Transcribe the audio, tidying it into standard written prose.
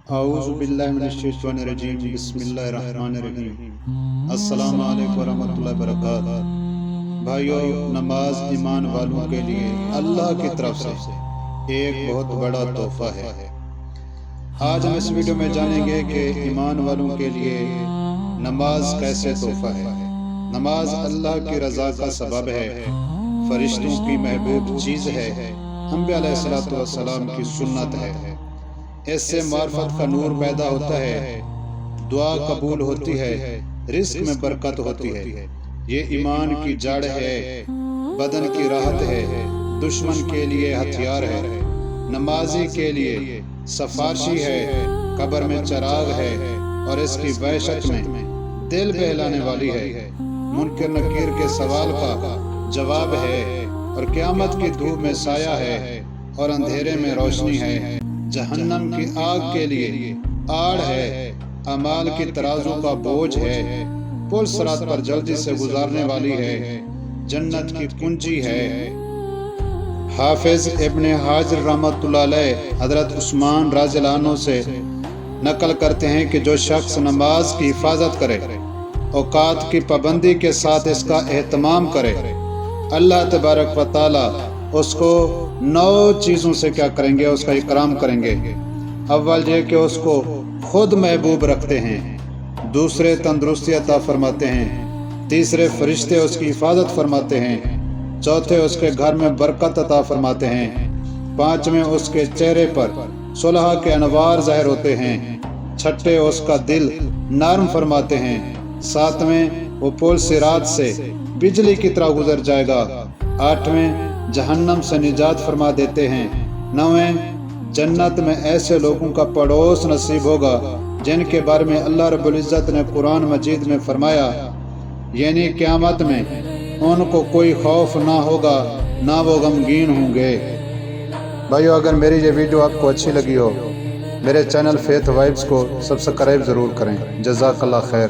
اعوذ باللہ من الشیطان الرجیم بسم اللہ الرحمن الرحیم السلام علیکم ورحمۃ اللہ وبرکاتہ۔ بھائیو، نماز ایمان والوں کے لیے اللہ کی طرف سے ایک بہت بڑا تحفہ ہے۔ آج ہم اس ویڈیو میں جانیں گے کہ ایمان والوں کے لیے نماز کیسے تحفہ ہے۔ نماز اللہ کی رضا کا سبب ہے، فرشتوں کی محبوب چیز ہے، انبیاء علیہ السلام کی سنت ہے۔ اس سے معرفت کا نور پیدا ہوتا ہے، دعا قبول ہوتی ہے، رزق میں برکت ہوتی ہے۔ یہ ایمان کی جڑ ہے، بدن کی راحت ہے، دشمن کے لیے ہتھیار ہے، نمازی کے لیے سفارشی ہے، قبر میں چراغ ہے اور اس کی وحشت میں دل بہلانے والی ہے، منکر نکیر کے سوال کا جواب ہے اور قیامت کی دھوپ میں سایہ ہے اور اندھیرے میں روشنی ہے، جہنم کی آگ کے لیے آڑ ہے، اعمال کی ترازو کا بوجھ ہے، پل صراط پر جلدی سے گزارنے والی ہے، جنت کی کنجی ہے۔ حافظ ابن حجر رحمۃ اللہ علیہ حضرت عثمان رضی اللہ عنہ سے نقل کرتے ہیں کہ جو شخص نماز کی حفاظت کرے، اوقات کی پابندی کے ساتھ اس کا اہتمام کرے، اللہ تبارک و تعالی اس کو 9 چیزوں سے کیا کریں گے، اس کا اکرام کریں گے۔ اول یہ کہ اس کو خود محبوب رکھتے ہیں، دوسرے تندرستی عطا فرماتے ہیں، تیسرے فرشتے اس کی حفاظت فرماتے ہیں، چوتھے اس کے گھر میں برکت عطا فرماتے ہیں، پانچویں اس کے چہرے پر صلح کے انوار ظاہر ہوتے ہیں، چھٹے اس کا دل نرم فرماتے ہیں، ساتویں وہ پل صراط سے بجلی کی طرح گزر جائے گا، آٹھویں جہنم سے نجات فرما دیتے ہیں، نویں جنت میں ایسے لوگوں کا پڑوس نصیب ہوگا جن کے بارے میں اللہ رب العزت نے قرآن مجید میں فرمایا، یعنی قیامت میں ان کو کوئی خوف نہ ہوگا، نہ وہ غمگین ہوں گے۔ بھائیو، اگر میری یہ ویڈیو آپ کو اچھی لگی ہو، میرے چینل فیتھ وائبز کو سبسکرائب ضرور کریں۔ جزاک اللہ خیر۔